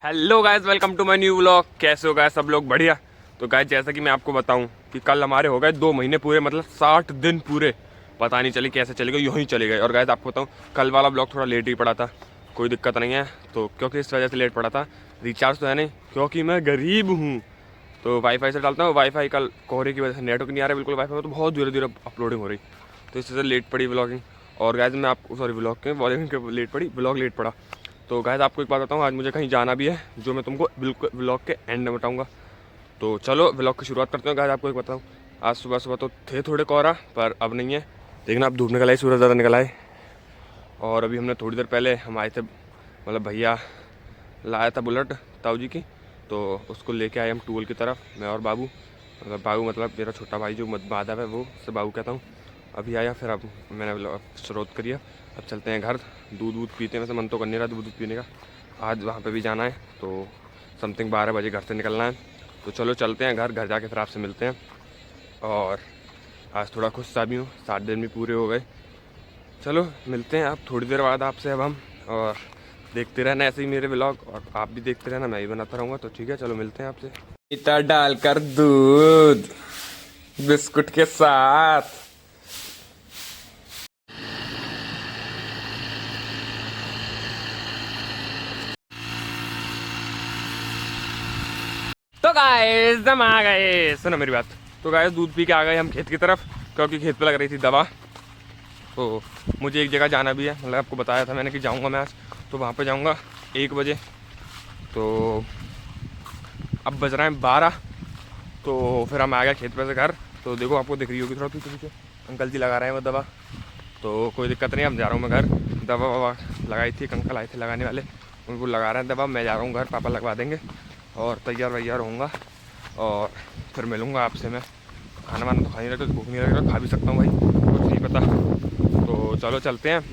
Hello guys, welcome to my new vlog. कैसे हो guys सब लोग? बढ़िया। तो गाइस जैसा कि मैं आपको बताऊं कि कल हमारे हो गए 2 महीने पूरे, मतलब 60 दिन पूरे। पता नहीं चली कैसे चले गए, यूं ही चले गए। और गाइस आपको बताऊं, कल वाला ब्लॉग थोड़ा लेट ही पड़ा था। कोई दिक्कत नहीं है, तो क्योंकि इस वजह से लेट पड़ा था। रिचार्ज तो है नहीं, क्योंकि मैं गरीब हूँ, तो वाईफाई से डालता हूँ। वाईफाई कल कोहरे की वजह से नेटवर्क नहीं आ रहा बिल्कुल वाईफाई में, तो बहुत धीरे धीरे अपलोडिंग हो रही, तो इस वजह से लेट पड़ी ब्लॉगिंग। और गाइस मैं आपको ब्लॉग के लेट पड़ी, ब्लॉग लेट पड़ा। तो गाइस आपको एक बात बताऊँ, आज मुझे कहीं जाना भी है, जो मैं तुमको बिल्कुल ब्लॉग के एंड में बताऊँगा। तो चलो ब्लॉग की शुरुआत करते हैं। गाइस आपको एक बताऊँ, आज सुबह सुबह तो थे थोड़े कोहरा, पर अब नहीं है। देखना अब धूप निकल आई, सूरज ज़्यादा निकल आए। और अभी हमने थोड़ी देर पहले हम आए थे, मतलब भैया लाया था बुलेट ताऊ जी की, तो उसको लेके आए हम टूल की तरफ, मैं और बाबू। मतलब मेरा छोटा भाई जो माधव है, वो उससे बाबू कहता हूँ। अभी आया, फिर अब मैंने स्रोत करिए, अब चलते हैं घर। दूध वूध पीते हैं, वैसे मन तो कर नहीं रहा दूध पीने का। आज वहाँ पे भी जाना है, तो समथिंग 12 बजे घर से निकलना है। तो चलो चलते हैं घर जाके फिर आपसे मिलते हैं। और आज थोड़ा खुश सा भी हूँ, 7 दिन भी पूरे हो गए। चलो मिलते हैं आप थोड़ी देर बाद आपसे अब हम। और देखते रहना ऐसे ही मेरे व्लॉग, और आप भी देखते रहना, मैं भी बनाता रहूँगा। तो ठीक है, चलो मिलते हैं आपसे। इतना डालकर दूध बिस्कुट के साथ। तो गाइस हम आ गए, सुनो मेरी बात। तो गाइस दूध पी के आ गए हम खेत की तरफ, क्योंकि खेत पे लग रही थी दवा। तो मुझे एक जगह जाना भी है, मतलब आपको बताया था मैंने कि जाऊंगा मैं आज, तो वहाँ पे जाऊंगा 1 बजे। तो अब बज रहे हैं 12, तो फिर हम आ गए खेत पे से घर। तो देखो आपको दिख रही होगी थोड़ा पीछे पीछे, अंकल जी लगा रहे हैं वो दवा। तो कोई दिक्कत नहीं, अब जा रहा हूँ मैं घर। दवा ववा लगाई थी, अंकल आए थे लगाने वाले, उनको लगा रहे हैं दवा। मैं जा रहा हूँ घर, पापा लगवा देंगे और तैयार वैयार होऊंगा। और फिर मिलूँगा आपसे मैं। खाना वाना तो खा नहीं रहा, तो भूख नहीं लग रहा, खा भी सकता हूँ भाई, कुछ नहीं पता। तो चलो चलते हैं,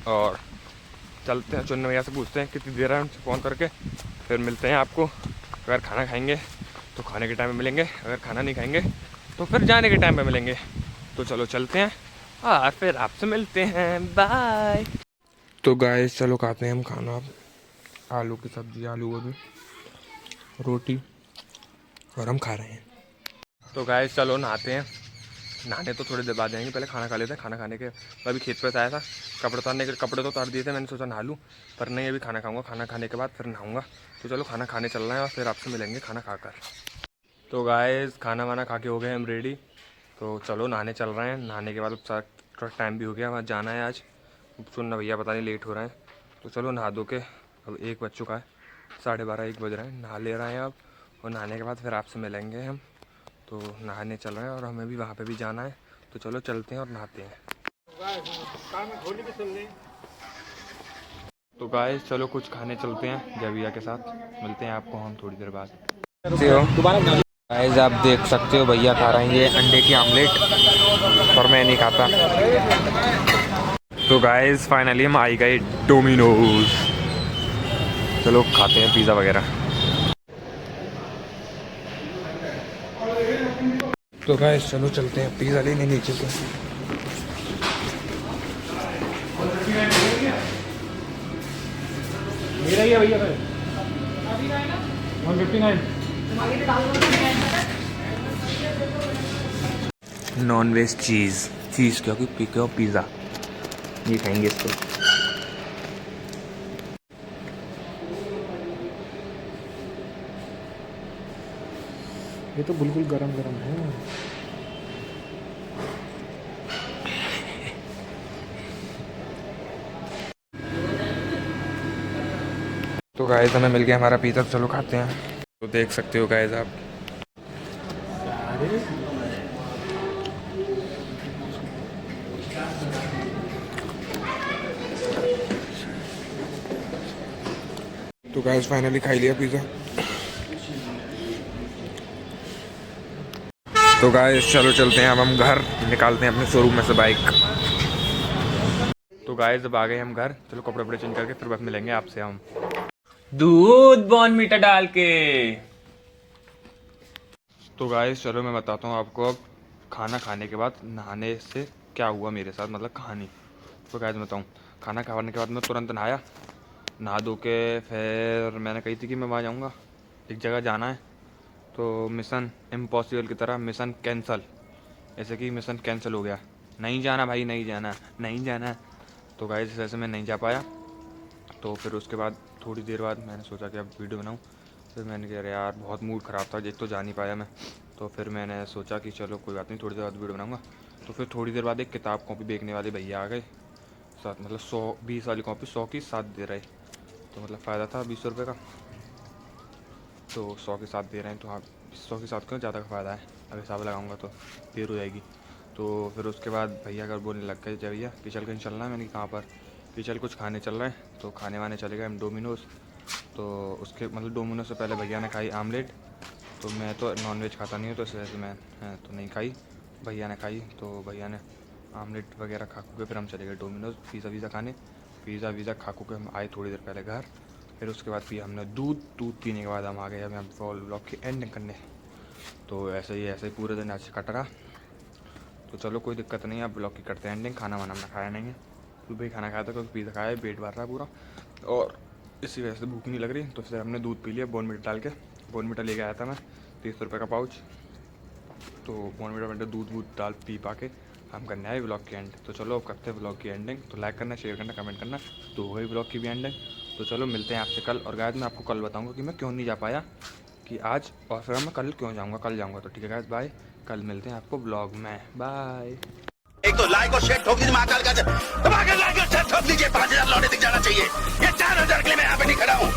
और चलते हैं चुन्ने भैया से पूछते हैं कितनी देर है, उनसे फ़ोन करके फिर मिलते हैं आपको। अगर खाना खाएंगे तो खाने के टाइम में मिलेंगे, अगर खाना नहीं खाएंगे तो फिर जाने के टाइम पे मिलेंगे। तो चलो चलते हैं और फिर आपसे मिलते हैं, बाय। तो गाइस चलो खाते हैं हम खाना। आलू की सब्ज़ी, आलू गोभी, रोटी, और हम खा रहे हैं। तो गाइस चलो नहाते हैं। नहाने तो थोड़ी देर बाद जाएंगे, पहले खाना खा लेते हैं। खाना खाने के मैं अभी खेत पे से आया था, कपड़े उतारने के, कपड़े तो उतार दिए थे, मैंने सोचा नहा लूँ, पर नहीं, अभी खाना खाऊंगा, खाना खाने के बाद फिर नहाऊंगा। तो चलो खाना खाने चल रहे हैं और फिर आपसे मिलेंगे खाना खाकर। तो गाइस खाना वाना खा के हो गए हम रेडी, तो चलो नहाने चल रहे हैं। नहाने के बाद अब थोड़ा टाइम भी हो गया, वहाँ जाना है आज। सुनना भैया पता नहीं लेट हो रहा है, तो चलो नहा धो के, अब 1 बज चुका है, 12:30 1 बज रहे हैं, नहा ले रहे हैं अब। और नहाने के बाद फिर आपसे मिलेंगे हम। तो नहाने चल रहे हैं और हमें भी वहाँ पे भी जाना है, तो चलो चलते हैं और नहाते हैं। तो गाइस चलो कुछ खाने चलते हैं जय भैया के साथ, मिलते हैं आपको हम थोड़ी देर बाद। गाइस आप देख सकते हो भैया खा रहे हैं ये अंडे की आमलेट, पर मैं नहीं खाता। तो गाइस फाइनली हम आ गए डोमिनोज, चलो खाते हैं पिज़्ज़ा वगैरह। तो गाइस चलो चलते हैं पिज़्ज़ा लेने नीचे से। मेरा ही है भैया, 159 नॉन वेज चीज़ क्योंकि पिको पिज़्ज़ा ये खाएंगे इसको। ये तो बिल्कुल गरम गरम है। तो गाइस हमें मिल गया हमारा पिज़्ज़ा, चलो खाते हैं। तो देख सकते हो गाइस आप, तो गाइस फाइनली खा लिया पिज़्ज़ा। तो गाइस चलो चलते हैं अब हम घर, निकालते हैं अपने शोरूम में से बाइक। तो गाइस अब आ गए हम घर, चलो कपड़े वपड़े चेंज करके फिर बस मिलेंगे आपसे हम दूध बॉर्नवीटा डाल के। तो गाइस चलो मैं बताता हूँ आपको अब खाना खाने के बाद नहाने से क्या हुआ मेरे साथ, मतलब कहानी। तो गाइस बताऊँ, खाना खाने के बाद मैं तुरंत नहाया, नहा धो के फिर मैंने कही थी कि मैं वहाँ जाऊँगा, एक जगह जाना है, तो मिशन इम्पॉसिबल की तरह मिशन कैंसल, ऐसे कि मिशन कैंसिल हो गया, नहीं जाना भाई, नहीं जाना, नहीं जाना। तो गाइस इस वजह से मैं नहीं जा पाया। तो फिर उसके बाद थोड़ी देर बाद मैंने सोचा कि अब वीडियो बनाऊँ। फिर मैंने कहा यार बहुत मूड ख़राब था, एक तो जा नहीं पाया मैं। तो फिर मैंने सोचा कि चलो कोई बात नहीं, थोड़ी देर बाद वीडियो बनाऊँगा। तो फिर थोड़ी देर बाद एक किताब कॉपी बेचने वाले भैया आ गए साथ, मतलब 120 वाली कॉपी 100 की 7 दे रहे। तो मतलब फ़ायदा था 20 रुपये का, तो 100 के 7 दे रहे हैं। तो हाँ 100 के 7 क्यों, ज़्यादा का फ़ायदा है, अब हिसाब लगाऊंगा तो देर हो जाएगी। तो फिर उसके बाद भैया अगर बोलने लग गए भैया कि चल कहीं चलना है, मैंने कहा कहाँ पर, कि चल कुछ खाने चल रहे हैं। तो खाने वाने चले गए हम डोमिनोज़। तो उसके मतलब डोमिनोज़ से पहले भैया ने खाई आमलेट, तो मैं तो नॉनवेज खाता नहीं हूँ, तो इस वजह से मैं तो नहीं खाई, भैया ने खाई। तो भैया ने आमलेट वगैरह खा के फिर हम चले गए डोमिनोज़ पिज़्ज़ा वीज़ा खाने। पिज़्ज़ा वीज़ा खा के हम आए थोड़ी देर पहले घर। फिर उसके बाद पिया हमने दूध पीने के बाद हम आ गए अब यहाँ ब्लॉग की एंडिंग करने। तो ऐसे ही पूरे दिन आज कट रहा। तो चलो कोई दिक्कत नहीं है, अब ब्लॉग की करते हैं एंडिंग। खाना वाना हमने खाया नहीं है, सुबह ही खाना खाया था क्योंकि पिज़्ज़ा खाया है, पेट भर रहा है पूरा, और इसी वजह से भूख नहीं लग रही। तो फिर हमने दूध पी लिया बॉर्नवीटा डाल के। बॉर्नवीटा लेके आया था मैं 30 रुपये का पाउच। तो बॉर्नवीटा में दूध वूध डाल पी पा के हम करने आए ब्लॉग की एंड। तो चलो अब करते हैं ब्लॉग की एंडिंग। तो लाइक करना, शेयर करना, कमेंट करना। तो हो गई ब्लॉग की भी एंडिंग। तो चलो मिलते हैं आपसे कल। और गाइस मैं आपको कल बताऊंगा कि मैं क्यों नहीं जा पाया कि आज, और फिर मैं कल क्यों जाऊंगा, कल जाऊंगा। तो ठीक है गाइस, बाय, कल मिलते हैं आपको ब्लॉग में, बाय। एक तो लाइक और शेयर ठोक दीजिए, महाकाल का धमाका, लाइक और शेयर ठोक दीजिए, 5000 लौटे दिख जाना चाहिए। ये 4000 के लिए मैं यहाँ पे नहीं खड़ा हूँ।